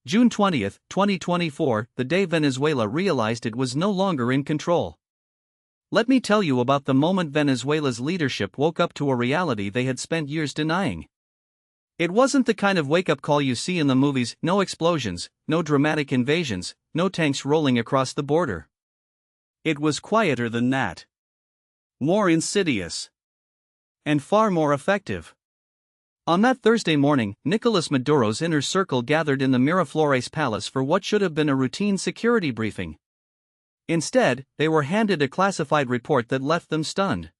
June 20, 2024, the day Venezuela realized it was no longer in control. Let me tell you about the moment Venezuela's leadership woke up to a reality they had spent years denying. It wasn't the kind of wake-up call you see in the movies: no explosions, no dramatic invasions, no tanks rolling across the border. It was quieter than that. More insidious. And far more effective. On that Thursday morning, Nicolas Maduro's inner circle gathered in the Miraflores Palace for what should have been a routine security briefing. Instead, they were handed a classified report that left them stunned.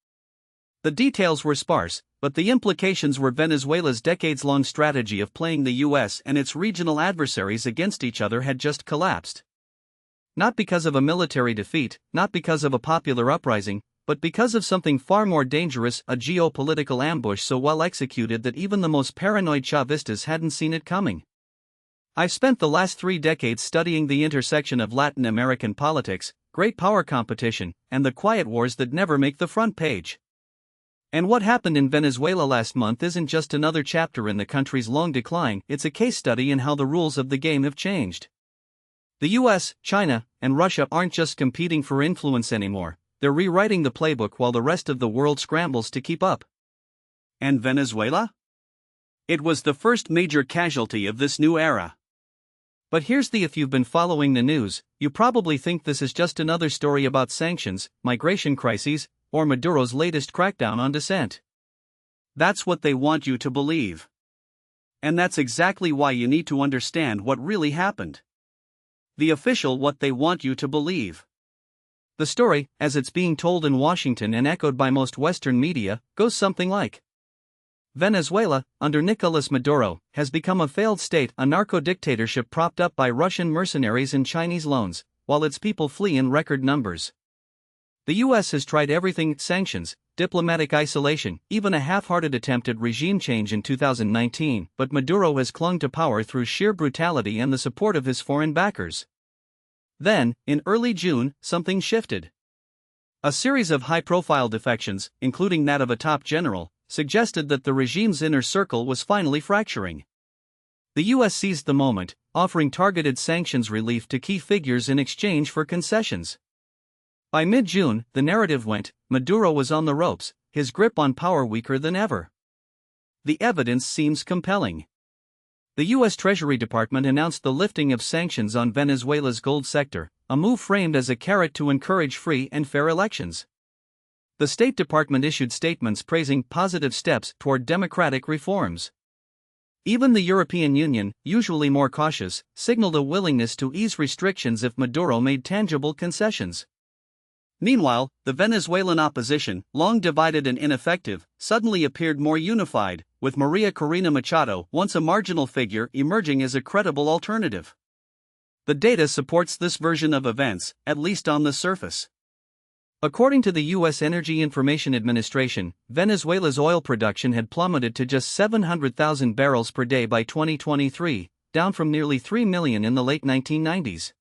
The details were sparse, but the implications were Venezuela's decades-long strategy of playing the US and its regional adversaries against each other had just collapsed. Not because of a military defeat, not because of a popular uprising, but because of something far more dangerous: a geopolitical ambush so well executed that even the most paranoid Chavistas hadn't seen it coming. I've spent the last 3 decades studying the intersection of Latin American politics, great power competition, and the quiet wars that never make the front page. And what happened in Venezuela last month isn't just another chapter in the country's long decline, it's a case study in how the rules of the game have changed. The US, China, and Russia aren't just competing for influence anymore. They're rewriting the playbook while the rest of the world scrambles to keep up. And Venezuela? It was the first major casualty of this new era. But here's the: if you've been following the news, you probably think this is just another story about sanctions, migration crises, or Maduro's latest crackdown on dissent. That's what they want you to believe. And that's exactly why you need to understand what really happened. The official what they want you to believe. The story, as it's being told in Washington and echoed by most Western media, goes something like: Venezuela, under Nicolas Maduro, has become a failed state, a narco-dictatorship propped up by Russian mercenaries and Chinese loans, while its people flee in record numbers. The US has tried everything: sanctions, diplomatic isolation, even a half-hearted attempt at regime change in 2019, but Maduro has clung to power through sheer brutality and the support of his foreign backers. Then, in early June, something shifted. A series of high-profile defections, including that of a top general, suggested that the regime's inner circle was finally fracturing. The US seized the moment, offering targeted sanctions relief to key figures in exchange for concessions. By mid-June, the narrative went: Maduro was on the ropes, his grip on power weaker than ever. The evidence seems compelling. The U.S. Treasury Department announced the lifting of sanctions on Venezuela's gold sector, a move framed as a carrot to encourage free and fair elections. The State Department issued statements praising positive steps toward democratic reforms. Even the European Union, usually more cautious, signaled a willingness to ease restrictions if Maduro made tangible concessions. Meanwhile, the Venezuelan opposition, long divided and ineffective, suddenly appeared more unified, with Maria Corina Machado, once a marginal figure, emerging as a credible alternative. The data supports this version of events, at least on the surface. According to the U.S. Energy Information Administration, Venezuela's oil production had plummeted to just 700,000 barrels per day by 2023, down from nearly 3 million in the late 1990s.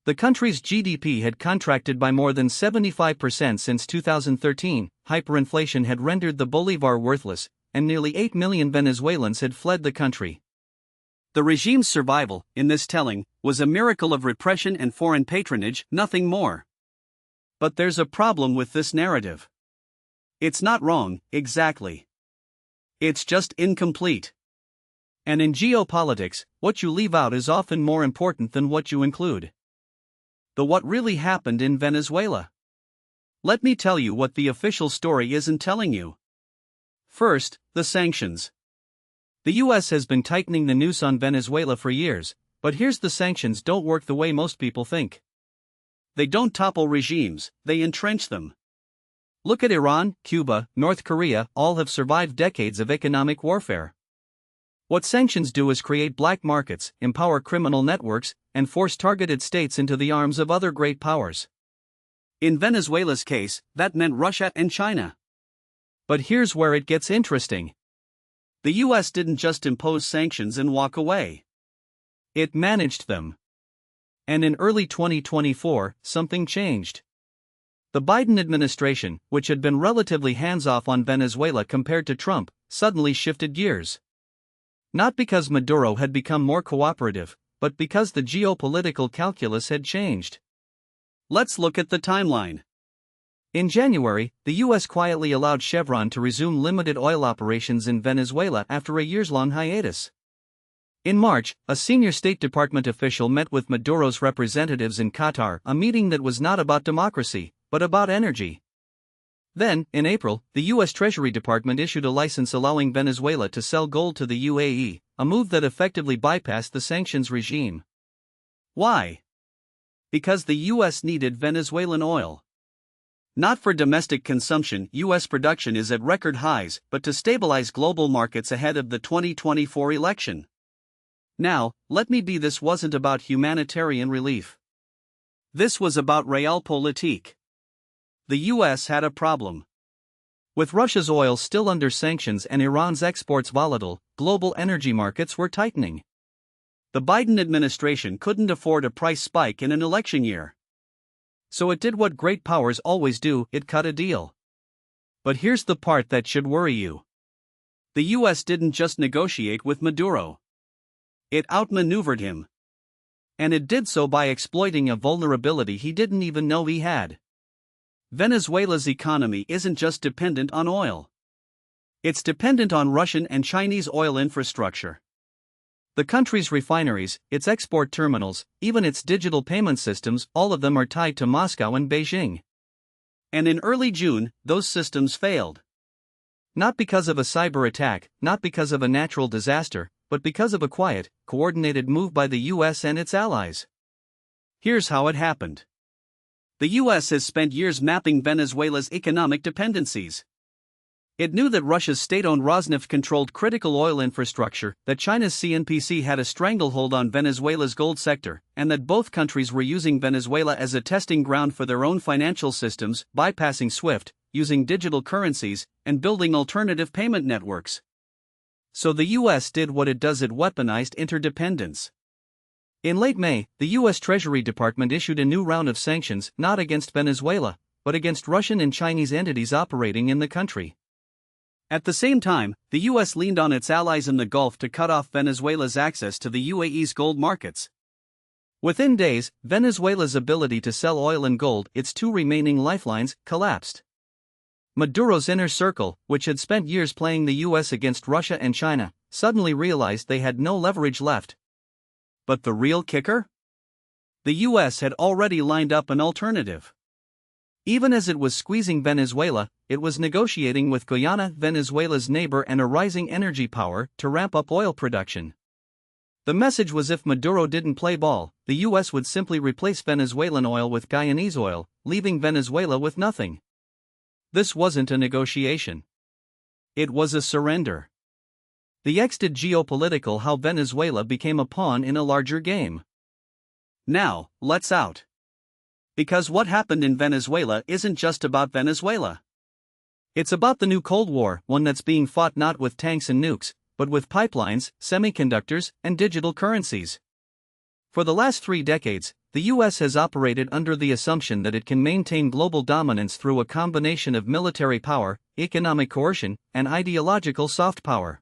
The country's GDP had contracted by more than 75% since 2013, hyperinflation had rendered the bolivar worthless, and nearly 8 million Venezuelans had fled the country. The regime's survival, in this telling, was a miracle of repression and foreign patronage, nothing more. But there's a problem with this narrative. It's not wrong, exactly. It's just incomplete. And in geopolitics, what you leave out is often more important than what you include. The what really happened in Venezuela. Let me tell you what the official story isn't telling you. First, the sanctions. The US has been tightening the noose on Venezuela for years, but here's: the sanctions don't work the way most people think. They don't topple regimes, they entrench them. Look at Iran, Cuba, North Korea, all have survived decades of economic warfare. What sanctions do is create black markets, empower criminal networks, and force targeted states into the arms of other great powers. In Venezuela's case, that meant Russia and China. But here's where it gets interesting. The US didn't just impose sanctions and walk away. It managed them. And in early 2024, something changed. The Biden administration, which had been relatively hands-off on Venezuela compared to Trump, suddenly shifted gears. Not because Maduro had become more cooperative, but because the geopolitical calculus had changed. Let's look at the timeline. In January, the U.S. quietly allowed Chevron to resume limited oil operations in Venezuela after a years-long hiatus. In March, a senior State Department official met with Maduro's representatives in Qatar, a meeting that was not about democracy, but about energy. Then, in April, the U.S. Treasury Department issued a license allowing Venezuela to sell gold to the UAE, a move that effectively bypassed the sanctions regime. Why? Because the U.S. needed Venezuelan oil. Not for domestic consumption, U.S. production is at record highs, but to stabilize global markets ahead of the 2024 election. Now, let me be this wasn't about humanitarian relief. This was about realpolitik. The U.S. had a problem. With Russia's oil still under sanctions and Iran's exports volatile, global energy markets were tightening. The Biden administration couldn't afford a price spike in an election year. So it did what great powers always do, it cut a deal. But here's the part that should worry you. The U.S. didn't just negotiate with Maduro. It outmaneuvered him. And it did so by exploiting a vulnerability he didn't even know he had. Venezuela's economy isn't just dependent on oil. It's dependent on Russian and Chinese oil infrastructure. The country's refineries, its export terminals, even its digital payment systems, all of them are tied to Moscow and Beijing. And in early June, those systems failed. Not because of a cyber attack, not because of a natural disaster, but because of a quiet, coordinated move by the U.S. and its allies. Here's how it happened. The U.S. has spent years mapping Venezuela's economic dependencies. It knew that Russia's state-owned Rosneft controlled critical oil infrastructure, that China's CNPC had a stranglehold on Venezuela's gold sector, and that both countries were using Venezuela as a testing ground for their own financial systems, bypassing SWIFT, using digital currencies, and building alternative payment networks. So the U.S. did what it does: it weaponized interdependence. In late May, the U.S. Treasury Department issued a new round of sanctions, not against Venezuela, but against Russian and Chinese entities operating in the country. At the same time, the U.S. leaned on its allies in the Gulf to cut off Venezuela's access to the UAE's gold markets. Within days, Venezuela's ability to sell oil and gold, its two remaining lifelines, collapsed. Maduro's inner circle, which had spent years playing the U.S. against Russia and China, suddenly realized they had no leverage left. But the real kicker? The U.S. had already lined up an alternative. Even as it was squeezing Venezuela, it was negotiating with Guyana, Venezuela's neighbor and a rising energy power, to ramp up oil production. The message was if Maduro didn't play ball, the U.S. would simply replace Venezuelan oil with Guyanese oil, leaving Venezuela with nothing. This wasn't a negotiation. It was a surrender. The X did geopolitical how Venezuela became a pawn in a larger game. Now, let's out. Because what happened in Venezuela isn't just about Venezuela. It's about the new Cold War, one that's being fought not with tanks and nukes, but with pipelines, semiconductors, and digital currencies. For the last 3 decades, the U.S. has operated under the assumption that it can maintain global dominance through a combination of military power, economic coercion, and ideological soft power.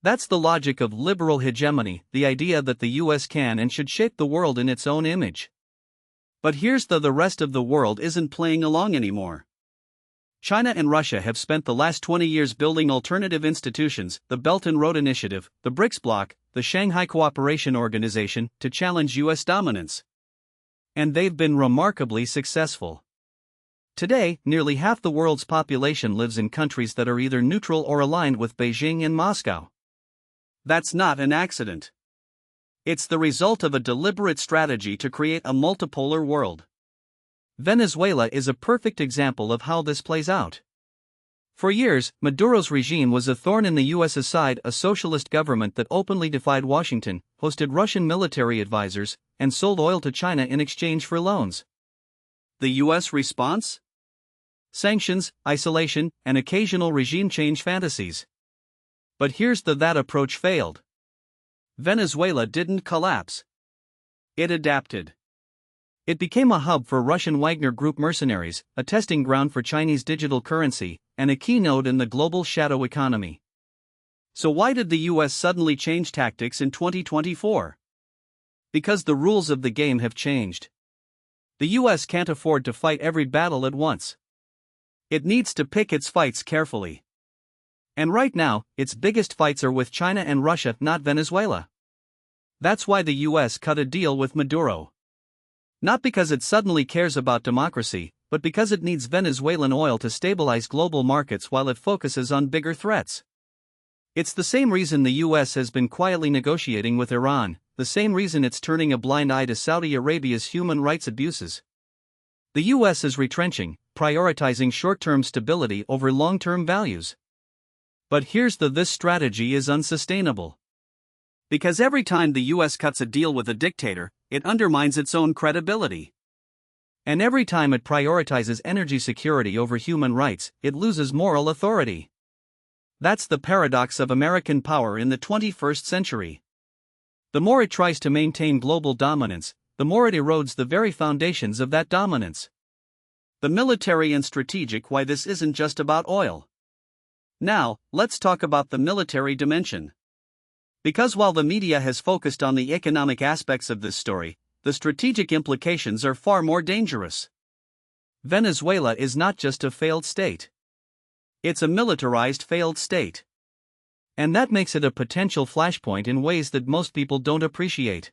That's the logic of liberal hegemony, the idea that the U.S. can and should shape the world in its own image. But here's the rest of the world isn't playing along anymore. China and Russia have spent the last 20 years building alternative institutions, the Belt and Road Initiative, the BRICS bloc, the Shanghai Cooperation Organization, to challenge U.S. dominance. And they've been remarkably successful. Today, nearly half the world's population lives in countries that are either neutral or aligned with Beijing and Moscow. That's not an accident. It's the result of a deliberate strategy to create a multipolar world. Venezuela is a perfect example of how this plays out. For years, Maduro's regime was a thorn in the U.S.'s side, a socialist government that openly defied Washington, hosted Russian military advisors, and sold oil to China in exchange for loans. The U.S. response? Sanctions, isolation, and occasional regime change fantasies. But here's that approach failed. Venezuela didn't collapse. It adapted. It became a hub for Russian Wagner Group mercenaries, a testing ground for Chinese digital currency, and a key node in the global shadow economy. So why did the U.S. suddenly change tactics in 2024? Because the rules of the game have changed. The US can't afford to fight every battle at once. It needs to pick its fights carefully. And right now, its biggest fights are with China and Russia, not Venezuela. That's why the US cut a deal with Maduro. Not because it suddenly cares about democracy, but because it needs Venezuelan oil to stabilize global markets while it focuses on bigger threats. It's the same reason the US has been quietly negotiating with Iran, the same reason it's turning a blind eye to Saudi Arabia's human rights abuses. The US is retrenching, prioritizing short-term stability over long-term values. But here's this strategy is unsustainable. Because every time the US cuts a deal with a dictator, it undermines its own credibility. And every time it prioritizes energy security over human rights, it loses moral authority. That's the paradox of American power in the 21st century. The more it tries to maintain global dominance, the more it erodes the very foundations of that dominance. The military and strategic. Why this isn't just about oil. Now, let's talk about the military dimension. Because while the media has focused on the economic aspects of this story, the strategic implications are far more dangerous. Venezuela is not just a failed state. It's a militarized failed state. And that makes it a potential flashpoint in ways that most people don't appreciate.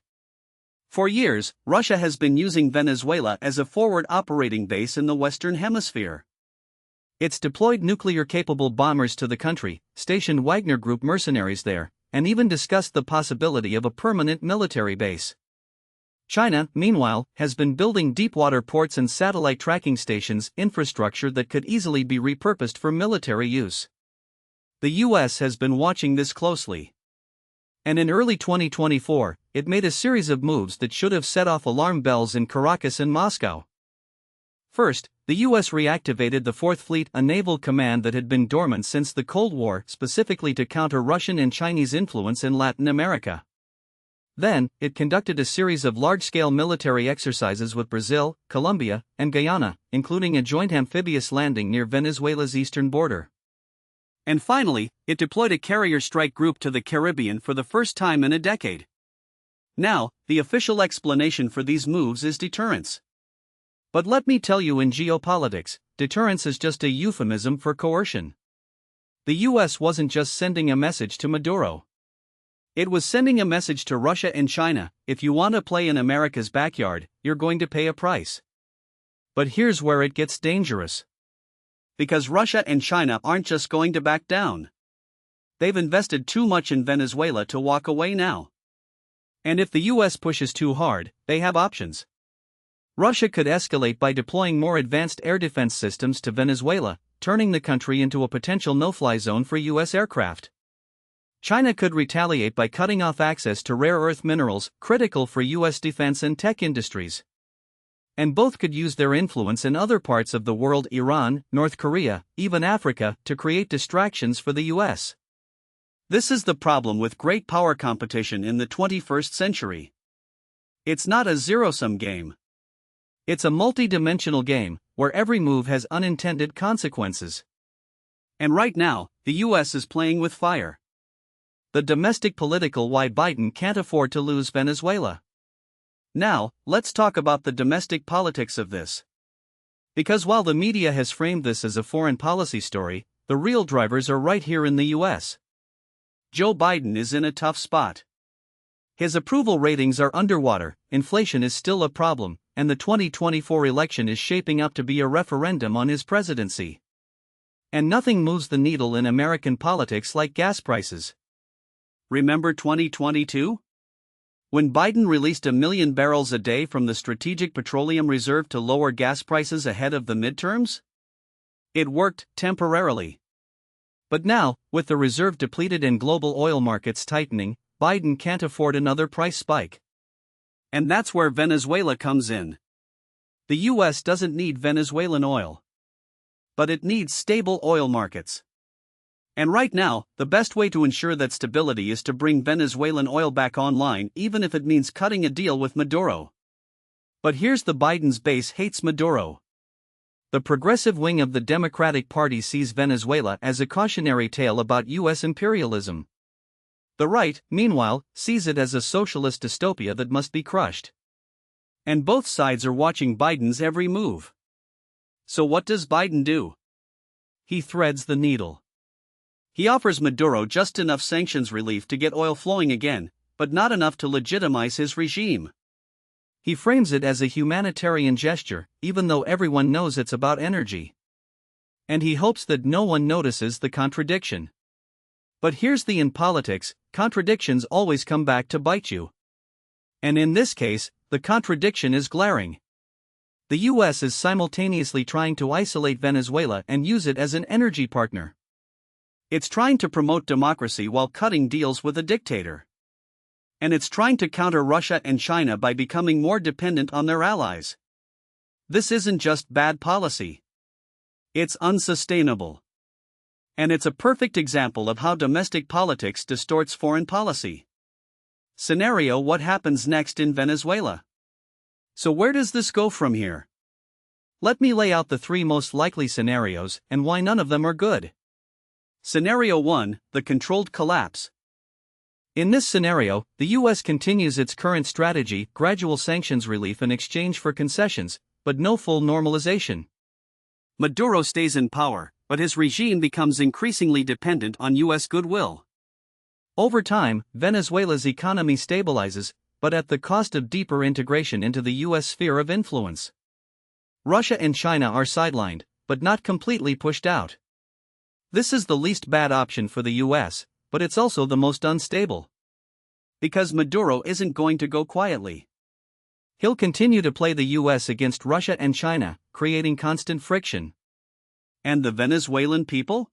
For years, Russia has been using Venezuela as a forward operating base in the Western Hemisphere. It's deployed nuclear-capable bombers to the country, stationed Wagner Group mercenaries there, and even discussed the possibility of a permanent military base. China, meanwhile, has been building deepwater ports and satellite tracking stations, infrastructure that could easily be repurposed for military use. The US has been watching this closely. And in early 2024, it made a series of moves that should have set off alarm bells in Caracas and Moscow. First, the US reactivated the Fourth Fleet, a naval command that had been dormant since the Cold War, specifically to counter Russian and Chinese influence in Latin America. Then, it conducted a series of large-scale military exercises with Brazil, Colombia, and Guyana, including a joint amphibious landing near Venezuela's eastern border. And finally, it deployed a carrier strike group to the Caribbean for the first time in a decade. Now, the official explanation for these moves is deterrence. But let me tell you, in geopolitics, deterrence is just a euphemism for coercion. The US wasn't just sending a message to Maduro. It was sending a message to Russia and China: if you want to play in America's backyard, you're going to pay a price. But here's where it gets dangerous. Because Russia and China aren't just going to back down. They've invested too much in Venezuela to walk away now. And if the US pushes too hard, they have options. Russia could escalate by deploying more advanced air defense systems to Venezuela, turning the country into a potential no-fly zone for US aircraft. China could retaliate by cutting off access to rare earth minerals, critical for US defense and tech industries. And both could use their influence in other parts of the world, Iran, North Korea, even Africa, to create distractions for the US. This is the problem with great power competition in the 21st century. It's not a zero-sum game. It's a multi-dimensional game, where every move has unintended consequences. And right now, the US is playing with fire. The domestic political why Biden can't afford to lose Venezuela. Now, let's talk about the domestic politics of this. Because while the media has framed this as a foreign policy story, the real drivers are right here in the US. Joe Biden is in a tough spot. His approval ratings are underwater, inflation is still a problem, and the 2024 election is shaping up to be a referendum on his presidency. And nothing moves the needle in American politics like gas prices. Remember 2022? When Biden released 1 million barrels a day from the Strategic Petroleum Reserve to lower gas prices ahead of the midterms? It worked, temporarily. But now, with the reserve depleted and global oil markets tightening, Biden can't afford another price spike. And that's where Venezuela comes in. The US doesn't need Venezuelan oil. But it needs stable oil markets. And right now, the best way to ensure that stability is to bring Venezuelan oil back online, even if it means cutting a deal with Maduro. But here's the Biden's base hates Maduro. The progressive wing of the Democratic Party sees Venezuela as a cautionary tale about US imperialism. The right, meanwhile, sees it as a socialist dystopia that must be crushed. And both sides are watching Biden's every move. So what does Biden do? He threads the needle. He offers Maduro just enough sanctions relief to get oil flowing again, but not enough to legitimize his regime. He frames it as a humanitarian gesture, even though everyone knows it's about energy. And he hopes that no one notices the contradiction. But here's the in politics, contradictions always come back to bite you. And in this case, the contradiction is glaring. The US is simultaneously trying to isolate Venezuela and use it as an energy partner. It's trying to promote democracy while cutting deals with a dictator. And it's trying to counter Russia and China by becoming more dependent on their allies. This isn't just bad policy. It's unsustainable. And it's a perfect example of how domestic politics distorts foreign policy. Scenario: what happens next in Venezuela? So where does this go from here? Let me lay out the three most likely scenarios and why none of them are good. Scenario 1: the controlled collapse. In this scenario, the US continues its current strategy, gradual sanctions relief in exchange for concessions, but no full normalization. Maduro stays in power, but his regime becomes increasingly dependent on US goodwill. Over time, Venezuela's economy stabilizes, but at the cost of deeper integration into the US sphere of influence. Russia and China are sidelined, but not completely pushed out. This is the least bad option for the US, but it's also the most unstable. Because Maduro isn't going to go quietly. He'll continue to play the US against Russia and China, creating constant friction. And the Venezuelan people?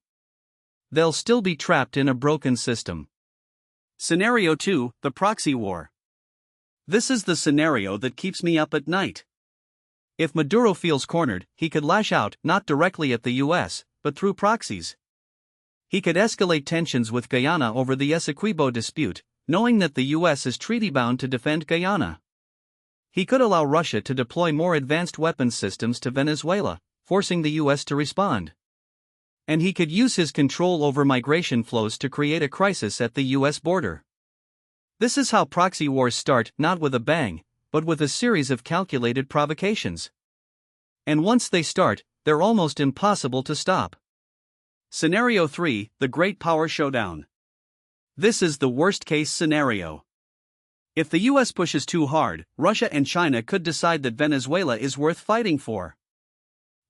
They'll still be trapped in a broken system. Scenario 2: the proxy war. This is the scenario that keeps me up at night. If Maduro feels cornered, he could lash out, not directly at the US, but through proxies. He could escalate tensions with Guyana over the Essequibo dispute, knowing that the US is treaty-bound to defend Guyana. He could allow Russia to deploy more advanced weapons systems to Venezuela, forcing the US to respond. And he could use his control over migration flows to create a crisis at the US border. This is how proxy wars start, not with a bang, but with a series of calculated provocations. And once they start, they're almost impossible to stop. Scenario 3: the Great Power Showdown. This is the worst-case scenario. If the US pushes too hard, Russia and China could decide that Venezuela is worth fighting for.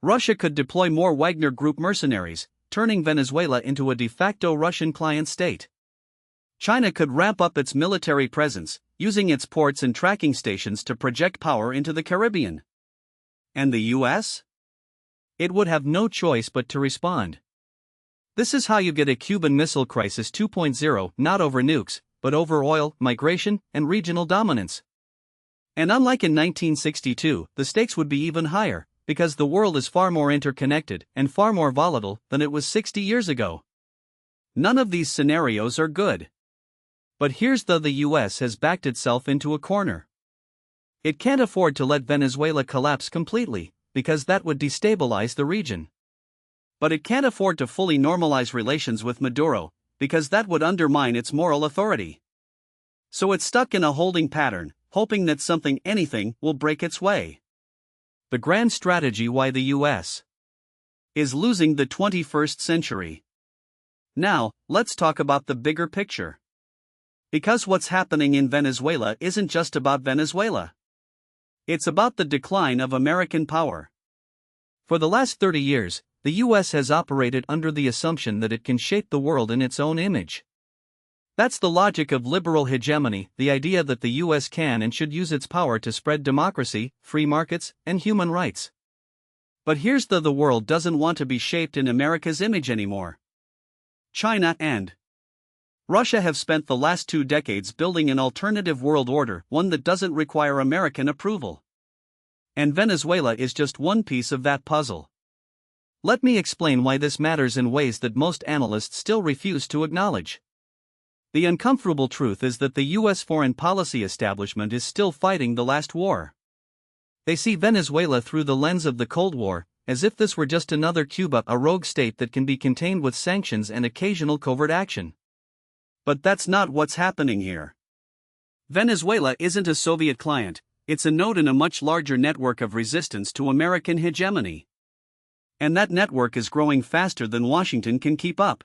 Russia could deploy more Wagner Group mercenaries, turning Venezuela into a de facto Russian client state. China could ramp up its military presence, using its ports and tracking stations to project power into the Caribbean. And the US? It would have no choice but to respond. This is how you get a Cuban Missile Crisis 2.0, not over nukes, but over oil, migration, and regional dominance. And unlike in 1962, the stakes would be even higher, because the world is far more interconnected and far more volatile than it was 60 years ago. None of these scenarios are good. But here's the US has backed itself into a corner. It can't afford to let Venezuela collapse completely, because that would destabilize the region. But it can't afford to fully normalize relations with Maduro, because that would undermine its moral authority. So it's stuck in a holding pattern, hoping that anything will break its way. The grand strategy: why the US is losing the 21st century. Now, let's talk about the bigger picture. Because what's happening in Venezuela isn't just about Venezuela. It's about the decline of American power. For the last 30 years, the US has operated under the assumption that it can shape the world in its own image. That's the logic of liberal hegemony, the idea that the US can and should use its power to spread democracy, free markets, and human rights. But here's the world doesn't want to be shaped in America's image anymore. China and Russia have spent the last 2 decades building an alternative world order, one that doesn't require American approval. And Venezuela is just one piece of that puzzle. Let me explain why this matters in ways that most analysts still refuse to acknowledge. The uncomfortable truth is that the US foreign policy establishment is still fighting the last war. They see Venezuela through the lens of the Cold War, as if this were just another Cuba, a rogue state that can be contained with sanctions and occasional covert action. But that's not what's happening here. Venezuela isn't a Soviet client, it's a node in a much larger network of resistance to American hegemony. And that network is growing faster than Washington can keep up.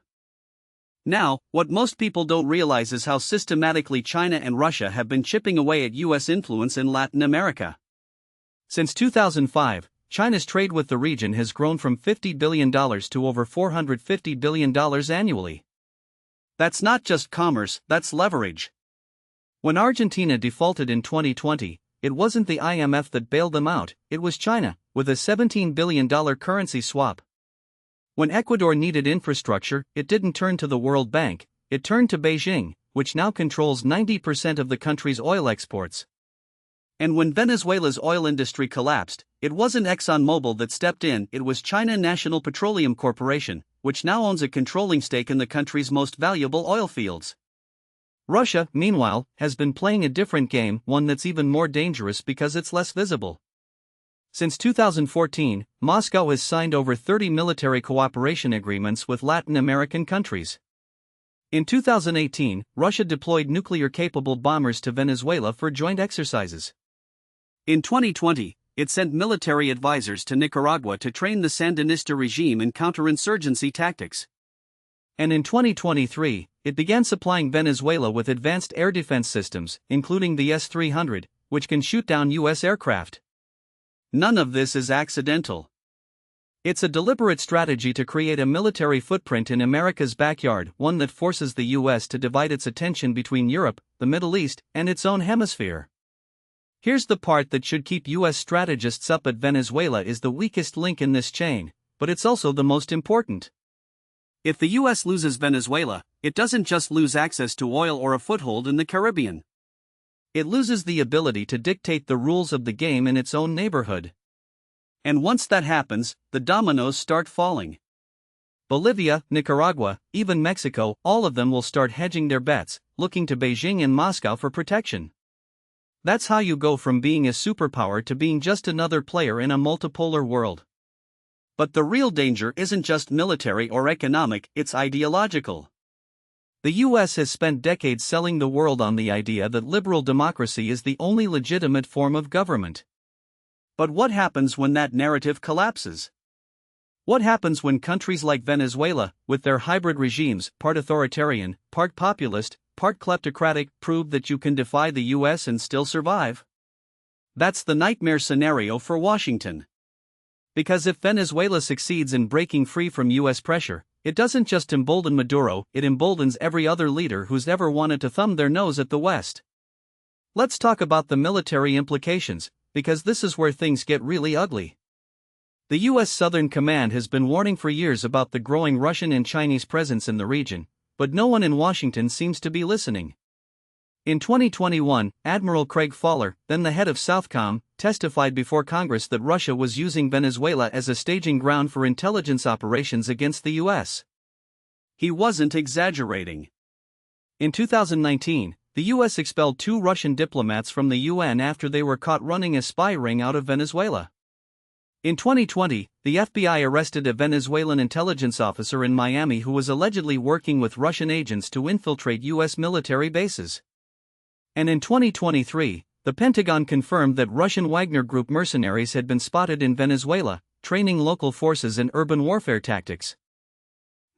Now, what most people don't realize is how systematically China and Russia have been chipping away at U.S. influence in Latin America. Since 2005, China's trade with the region has grown from $50 billion to over $450 billion annually. That's not just commerce, that's leverage. When Argentina defaulted in 2020, it wasn't the IMF that bailed them out, it was China, with a $17 billion currency swap. When Ecuador needed infrastructure, it didn't turn to the World Bank, it turned to Beijing, which now controls 90% of the country's oil exports. And when Venezuela's oil industry collapsed, it wasn't ExxonMobil that stepped in, it was China National Petroleum Corporation, which now owns a controlling stake in the country's most valuable oil fields. Russia, meanwhile, has been playing a different game, one that's even more dangerous because it's less visible. Since 2014, Moscow has signed over 30 military cooperation agreements with Latin American countries. In 2018, Russia deployed nuclear-capable bombers to Venezuela for joint exercises. In 2020, it sent military advisors to Nicaragua to train the Sandinista regime in counterinsurgency tactics. And in 2023, it began supplying Venezuela with advanced air defense systems, including the S-300, which can shoot down U.S. aircraft. None of this is accidental. It's a deliberate strategy to create a military footprint in America's backyard, one that forces the U.S. to divide its attention between Europe, the Middle East, and its own hemisphere. Here's the part that should keep U.S. strategists up: Venezuela is the weakest link in this chain, but it's also the most important. If the U.S. loses Venezuela, it doesn't just lose access to oil or a foothold in the Caribbean. It loses the ability to dictate the rules of the game in its own neighborhood. And once that happens, the dominoes start falling. Bolivia, Nicaragua, even Mexico, all of them will start hedging their bets, looking to Beijing and Moscow for protection. That's how you go from being a superpower to being just another player in a multipolar world. But the real danger isn't just military or economic, it's ideological. The U.S. has spent decades selling the world on the idea that liberal democracy is the only legitimate form of government. But what happens when that narrative collapses? What happens when countries like Venezuela, with their hybrid regimes, part authoritarian, part populist, part kleptocratic, prove that you can defy the U.S. and still survive? That's the nightmare scenario for Washington. Because if Venezuela succeeds in breaking free from U.S. pressure, it doesn't just embolden Maduro, it emboldens every other leader who's ever wanted to thumb their nose at the West. Let's talk about the military implications, because this is where things get really ugly. The U.S. Southern Command has been warning for years about the growing Russian and Chinese presence in the region, but no one in Washington seems to be listening. In 2021, Admiral Craig Fowler, then the head of Southcom, testified before Congress that Russia was using Venezuela as a staging ground for intelligence operations against the U.S. He wasn't exaggerating. In 2019, the U.S. expelled 2 Russian diplomats from the UN after they were caught running a spy ring out of Venezuela. In 2020, the FBI arrested a Venezuelan intelligence officer in Miami who was allegedly working with Russian agents to infiltrate U.S. military bases. And in 2023, the Pentagon confirmed that Russian Wagner Group mercenaries had been spotted in Venezuela, training local forces in urban warfare tactics.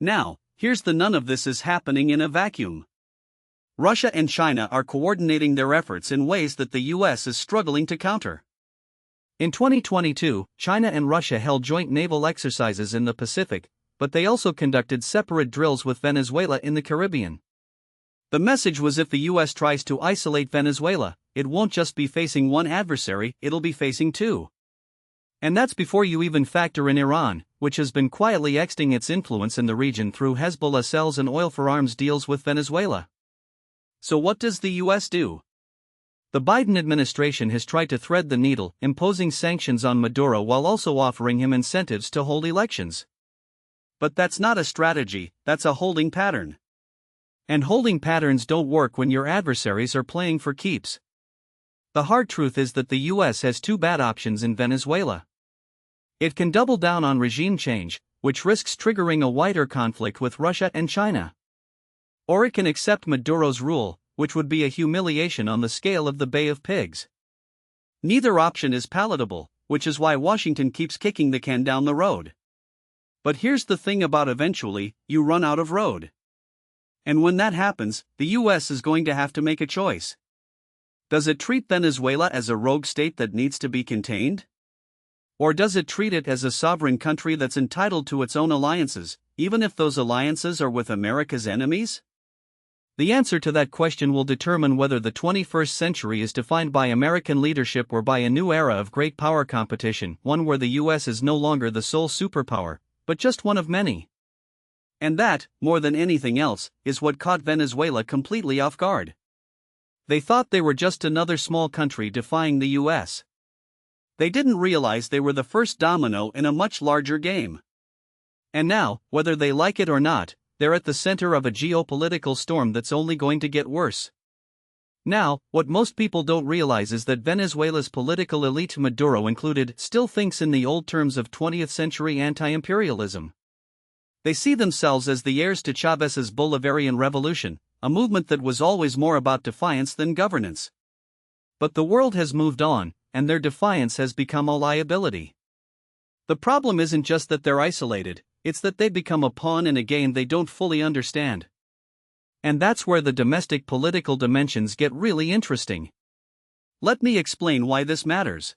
Now, here's the: none of this is happening in a vacuum. Russia and China are coordinating their efforts in ways that the U.S. is struggling to counter. In 2022, China and Russia held joint naval exercises in the Pacific, but they also conducted separate drills with Venezuela in the Caribbean. The message was: if the U.S. tries to isolate Venezuela, it won't just be facing one adversary, it'll be facing 2. And that's before you even factor in Iran, which has been quietly extending its influence in the region through Hezbollah cells and oil for arms deals with Venezuela. So what does the U.S. do? The Biden administration has tried to thread the needle, imposing sanctions on Maduro while also offering him incentives to hold elections. But that's not a strategy, that's a holding pattern. And holding patterns don't work when your adversaries are playing for keeps. The hard truth is that the U.S. has 2 bad options in Venezuela. It can double down on regime change, which risks triggering a wider conflict with Russia and China. Or it can accept Maduro's rule, which would be a humiliation on the scale of the Bay of Pigs. Neither option is palatable, which is why Washington keeps kicking the can down the road. But here's the thing about eventually, you run out of road. And when that happens, the US is going to have to make a choice. Does it treat Venezuela as a rogue state that needs to be contained? Or does it treat it as a sovereign country that's entitled to its own alliances, even if those alliances are with America's enemies? The answer to that question will determine whether the 21st century is defined by American leadership or by a new era of great power competition, one where the US is no longer the sole superpower, but just one of many. And that, more than anything else, is what caught Venezuela completely off guard. They thought they were just another small country defying the US. They didn't realize they were the first domino in a much larger game. And now, whether they like it or not, they're at the center of a geopolitical storm that's only going to get worse. Now, what most people don't realize is that Venezuela's political elite, Maduro included, still thinks in the old terms of 20th century anti-imperialism. They see themselves as the heirs to Chávez's Bolivarian revolution, a movement that was always more about defiance than governance. But the world has moved on, and their defiance has become a liability. The problem isn't just that they're isolated, it's that they become a pawn in a game they don't fully understand. And that's where the domestic political dimensions get really interesting. Let me explain why this matters.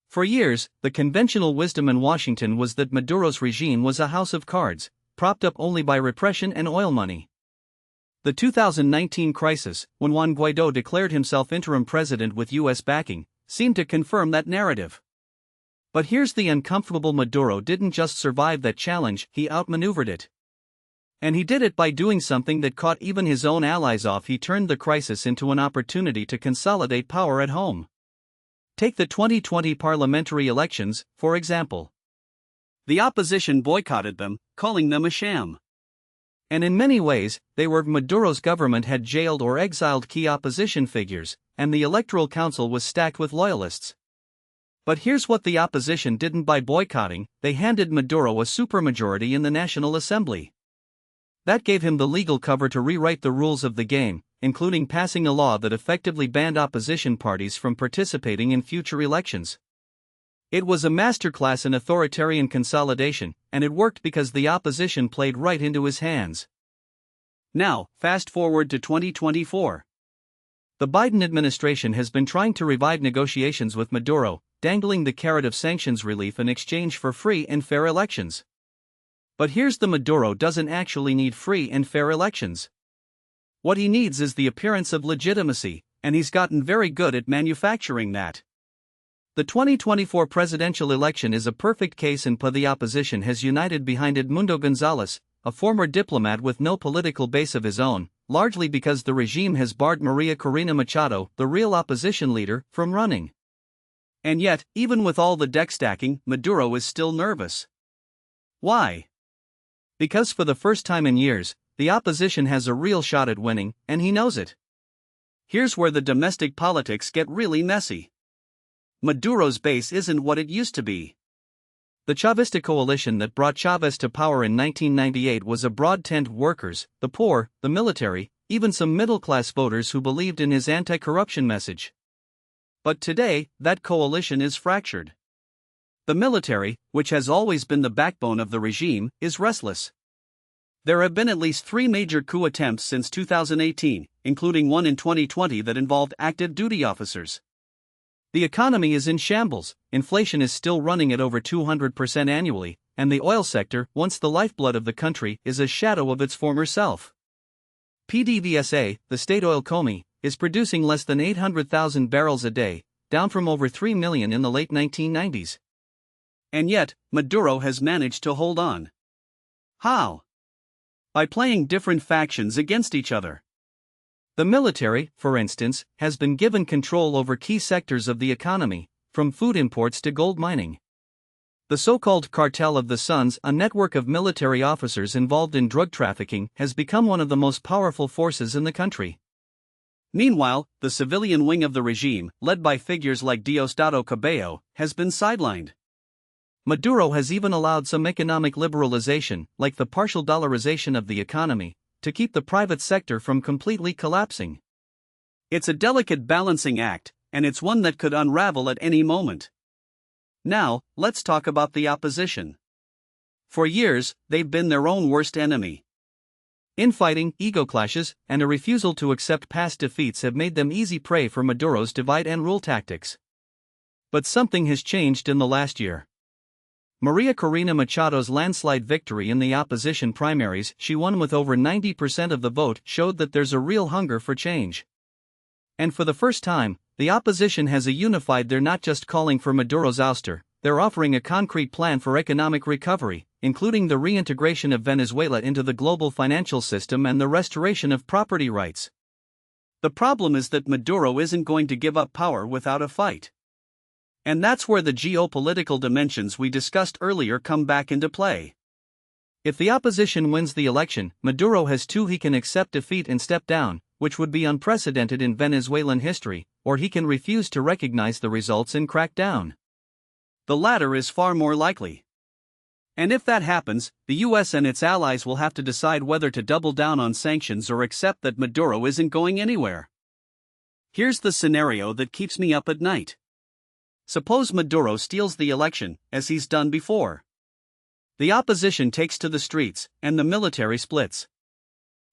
For years, the conventional wisdom in Washington was that Maduro's regime was a house of cards, propped up only by repression and oil money. The 2019 crisis, when Juan Guaidó declared himself interim president with U.S. backing, seemed to confirm that narrative. But here's the uncomfortable: Maduro didn't just survive that challenge, he outmaneuvered it. And he did it by doing something that caught even his own allies off. He turned the crisis into an opportunity to consolidate power at home. Take the 2020 parliamentary elections, for example. The opposition boycotted them, calling them a sham. And in many ways, they were. Maduro's government had jailed or exiled key opposition figures, and the Electoral Council was stacked with loyalists. But here's what the opposition didn't: by boycotting, they handed Maduro a supermajority in the National Assembly. That gave him the legal cover to rewrite the rules of the game, including passing a law that effectively banned opposition parties from participating in future elections. It was a masterclass in authoritarian consolidation, and it worked because the opposition played right into his hands. Now, fast forward to 2024. The Biden administration has been trying to revive negotiations with Maduro, dangling the carrot of sanctions relief in exchange for free and fair elections. But here's the: Maduro doesn't actually need free and fair elections. What he needs is the appearance of legitimacy, and he's gotten very good at manufacturing that. The 2024 presidential election is a perfect case in point. The opposition has united behind Edmundo Gonzalez, a former diplomat with no political base of his own, largely because the regime has barred Maria Corina Machado, the real opposition leader, from running. And yet, even with all the deck stacking, Maduro is still nervous. Why? Because for the first time in years, the opposition has a real shot at winning, and he knows it. Here's where the domestic politics get really messy. Maduro's base isn't what it used to be. The Chavista coalition that brought Chavez to power in 1998 was a broad tent: workers, the poor, the military, even some middle-class voters who believed in his anti-corruption message. But today, that coalition is fractured. The military, which has always been the backbone of the regime, is restless. There have been at least 3 major coup attempts since 2018, including one in 2020 that involved active duty officers. The economy is in shambles, inflation is still running at over 200% annually, and the oil sector, once the lifeblood of the country, is a shadow of its former self. PDVSA, the state oil company, is producing less than 800,000 barrels a day, down from over 3 million in the late 1990s. And yet, Maduro has managed to hold on. How? By playing different factions against each other. The military, for instance, has been given control over key sectors of the economy, from food imports to gold mining. The so-called Cartel of the Suns, a network of military officers involved in drug trafficking, has become one of the most powerful forces in the country. Meanwhile, the civilian wing of the regime, led by figures like Diosdado Cabello, has been sidelined. Maduro has even allowed some economic liberalization, like the partial dollarization of the economy, to keep the private sector from completely collapsing. It's a delicate balancing act, and it's one that could unravel at any moment. Now, let's talk about the opposition. For years, they've been their own worst enemy. Infighting, ego clashes, and a refusal to accept past defeats have made them easy prey for Maduro's divide and rule tactics. But something has changed in the last year. Maria Corina Machado's landslide victory in the opposition primaries, she won with over 90% of the vote, showed that there's a real hunger for change. And for the first time, the opposition has unified. They're not just calling for Maduro's ouster, they're offering a concrete plan for economic recovery, including the reintegration of Venezuela into the global financial system and the restoration of property rights. The problem is that Maduro isn't going to give up power without a fight. And that's where the geopolitical dimensions we discussed earlier come back into play. If the opposition wins the election, Maduro has two: he can accept defeat and step down, which would be unprecedented in Venezuelan history, or he can refuse to recognize the results and crack down. The latter is far more likely. And if that happens, the US and its allies will have to decide whether to double down on sanctions or accept that Maduro isn't going anywhere. Here's the scenario that keeps me up at night. Suppose Maduro steals the election, as he's done before. The opposition takes to the streets, and the military splits.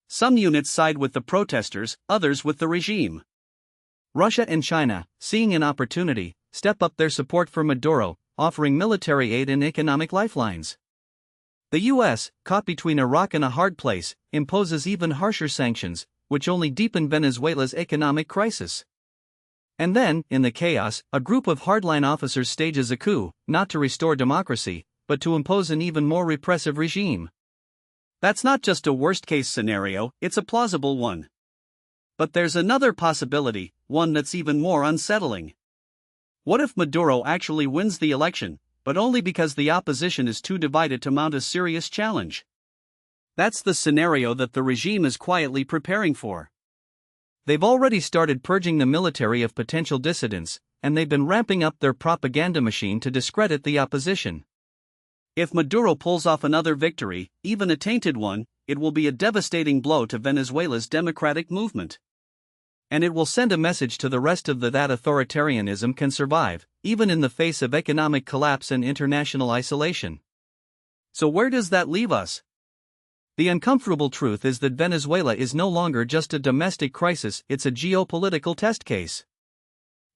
Some units side with the protesters, others with the regime. Russia and China, seeing an opportunity, step up their support for Maduro, offering military aid and economic lifelines. The US, caught between a rock and a hard place, imposes even harsher sanctions, which only deepen Venezuela's economic crisis. And then, in the chaos, a group of hardline officers stages a coup, not to restore democracy, but to impose an even more repressive regime. That's not just a worst-case scenario, it's a plausible one. But there's another possibility, one that's even more unsettling. What if Maduro actually wins the election, but only because the opposition is too divided to mount a serious challenge? That's the scenario that the regime is quietly preparing for. They've already started purging the military of potential dissidents, and they've been ramping up their propaganda machine to discredit the opposition. If Maduro pulls off another victory, even a tainted one, it will be a devastating blow to Venezuela's democratic movement. And it will send a message to the rest of that authoritarianism can survive, even in the face of economic collapse and international isolation. So where does that leave us? The uncomfortable truth is that Venezuela is no longer just a domestic crisis, it's a geopolitical test case.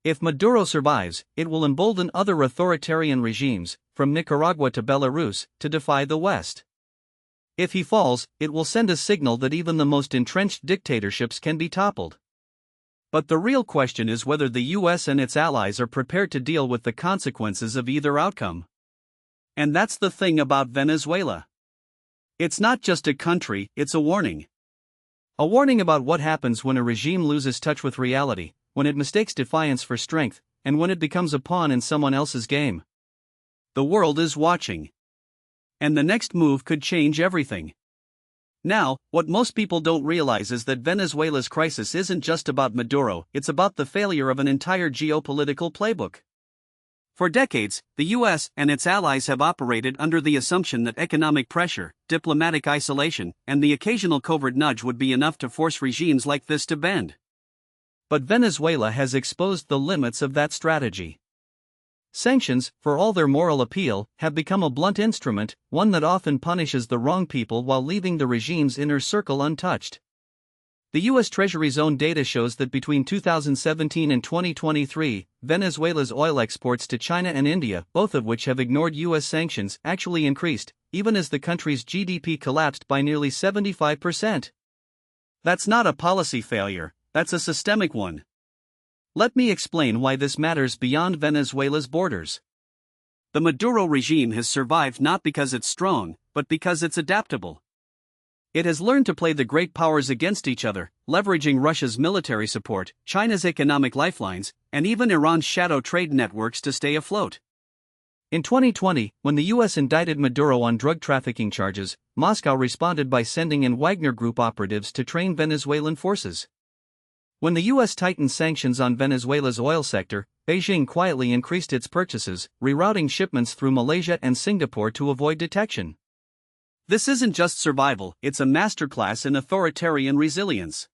If Maduro survives, it will embolden other authoritarian regimes, from Nicaragua to Belarus, to defy the West. If he falls, it will send a signal that even the most entrenched dictatorships can be toppled. But the real question is whether the US and its allies are prepared to deal with the consequences of either outcome. And that's the thing about Venezuela. It's not just a country, it's a warning. A warning about what happens when a regime loses touch with reality, when it mistakes defiance for strength, and when it becomes a pawn in someone else's game. The world is watching. And the next move could change everything. Now, what most people don't realize is that Venezuela's crisis isn't just about Maduro, it's about the failure of an entire geopolitical playbook. For decades, the US and its allies have operated under the assumption that economic pressure, diplomatic isolation, and the occasional covert nudge would be enough to force regimes like this to bend. But Venezuela has exposed the limits of that strategy. Sanctions, for all their moral appeal, have become a blunt instrument, one that often punishes the wrong people while leaving the regime's inner circle untouched. The U.S. Treasury's own data shows that between 2017 and 2023, Venezuela's oil exports to China and India, both of which have ignored U.S. sanctions, actually increased, even as the country's GDP collapsed by nearly 75%. That's not a policy failure, that's a systemic one. Let me explain why this matters beyond Venezuela's borders. The Maduro regime has survived not because it's strong, but because it's adaptable. It has learned to play the great powers against each other, leveraging Russia's military support, China's economic lifelines, and even Iran's shadow trade networks to stay afloat. In 2020, when the U.S. indicted Maduro on drug trafficking charges, Moscow responded by sending in Wagner Group operatives to train Venezuelan forces. When the U.S. tightened sanctions on Venezuela's oil sector, Beijing quietly increased its purchases, rerouting shipments through Malaysia and Singapore to avoid detection. This isn't just survival, it's a masterclass in authoritarian resilience.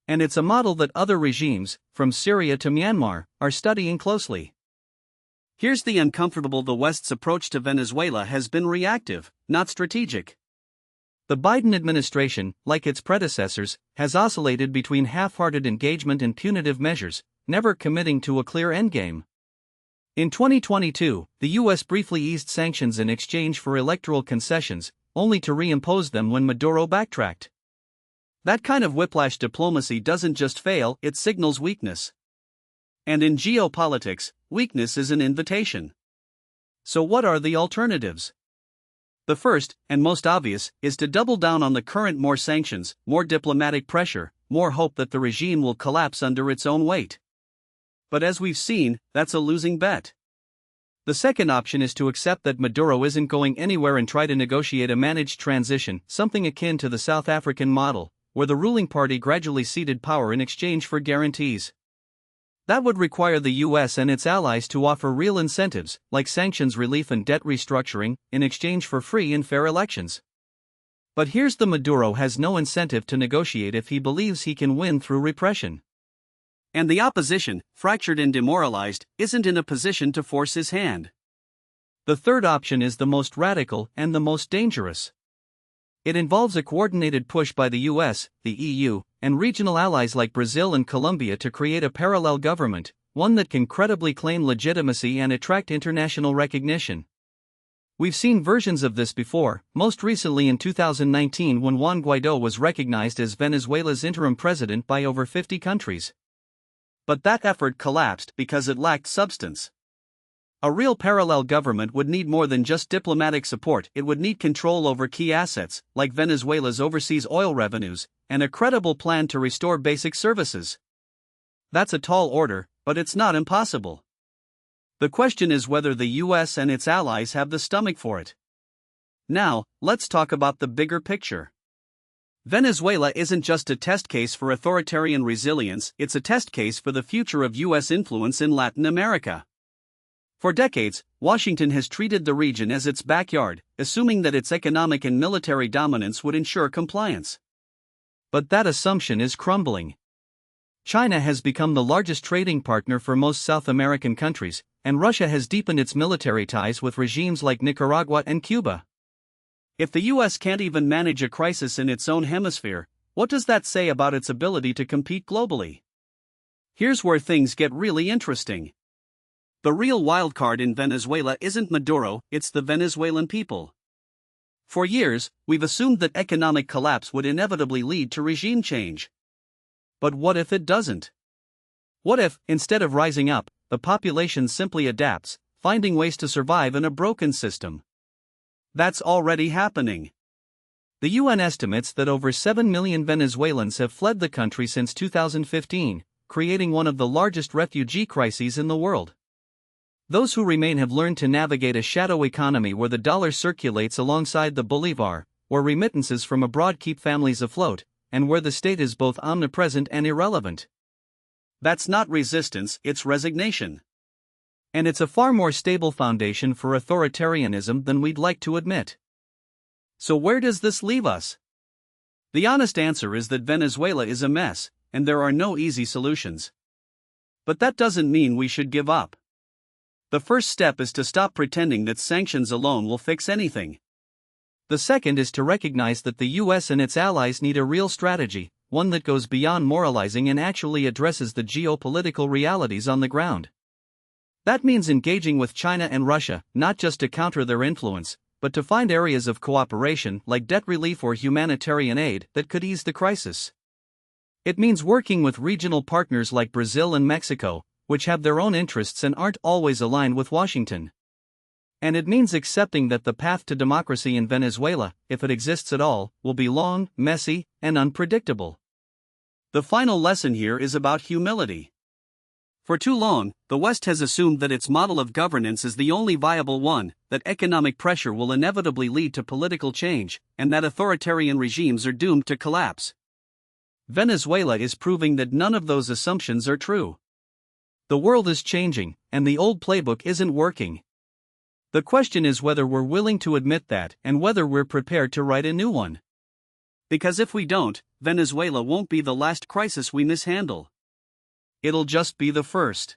And it's a model that other regimes, from Syria to Myanmar, are studying closely. Here's the uncomfortable: the West's approach to Venezuela has been reactive, not strategic. The Biden administration, like its predecessors, has oscillated between half-hearted engagement and punitive measures, never committing to a clear endgame. In 2022, the U.S. briefly eased sanctions in exchange for electoral concessions, only to reimpose them when Maduro backtracked. That kind of whiplash diplomacy doesn't just fail, it signals weakness. And in geopolitics, weakness is an invitation. So what are the alternatives? The first, and most obvious, is to double down on the current: more sanctions, more diplomatic pressure, more hope that the regime will collapse under its own weight. But as we've seen, that's a losing bet. The second option is to accept that Maduro isn't going anywhere and try to negotiate a managed transition, something akin to the South African model, where the ruling party gradually ceded power in exchange for guarantees. That would require the US and its allies to offer real incentives, like sanctions relief and debt restructuring, in exchange for free and fair elections. But here's the: Maduro has no incentive to negotiate if he believes he can win through repression. And the opposition, fractured and demoralized, isn't in a position to force his hand. The third option is the most radical and the most dangerous. It involves a coordinated push by the US, the EU, and regional allies like Brazil and Colombia to create a parallel government, one that can credibly claim legitimacy and attract international recognition. We've seen versions of this before, most recently in 2019 when Juan Guaidó was recognized as Venezuela's interim president by over 50 countries. But that effort collapsed because it lacked substance. A real parallel government would need more than just diplomatic support. It would need control over key assets, like Venezuela's overseas oil revenues, and a credible plan to restore basic services. That's a tall order, but it's not impossible. The question is whether the US and its allies have the stomach for it. Now, let's talk about the bigger picture. Venezuela isn't just a test case for authoritarian resilience, it's a test case for the future of US influence in Latin America. For decades, Washington has treated the region as its backyard, assuming that its economic and military dominance would ensure compliance. But that assumption is crumbling. China has become the largest trading partner for most South American countries, and Russia has deepened its military ties with regimes like Nicaragua and Cuba. If the US can't even manage a crisis in its own hemisphere, what does that say about its ability to compete globally? Here's where things get really interesting. The real wildcard in Venezuela isn't Maduro, it's the Venezuelan people. For years, we've assumed that economic collapse would inevitably lead to regime change. But what if it doesn't? What if, instead of rising up, the population simply adapts, finding ways to survive in a broken system? That's already happening. The UN estimates that over 7 million Venezuelans have fled the country since 2015, creating one of the largest refugee crises in the world. Those who remain have learned to navigate a shadow economy where the dollar circulates alongside the bolivar, where remittances from abroad keep families afloat, and where the state is both omnipresent and irrelevant. That's not resistance, it's resignation. And it's a far more stable foundation for authoritarianism than we'd like to admit. So where does this leave us? The honest answer is that Venezuela is a mess, and there are no easy solutions. But that doesn't mean we should give up. The first step is to stop pretending that sanctions alone will fix anything. The second is to recognize that the US and its allies need a real strategy, one that goes beyond moralizing and actually addresses the geopolitical realities on the ground. That means engaging with China and Russia, not just to counter their influence, but to find areas of cooperation like debt relief or humanitarian aid that could ease the crisis. It means working with regional partners like Brazil and Mexico, which have their own interests and aren't always aligned with Washington. And it means accepting that the path to democracy in Venezuela, if it exists at all, will be long, messy, and unpredictable. The final lesson here is about humility. For too long, the West has assumed that its model of governance is the only viable one, that economic pressure will inevitably lead to political change, and that authoritarian regimes are doomed to collapse. Venezuela is proving that none of those assumptions are true. The world is changing, and the old playbook isn't working. The question is whether we're willing to admit that and whether we're prepared to write a new one. Because if we don't, Venezuela won't be the last crisis we mishandle. It'll just be the first.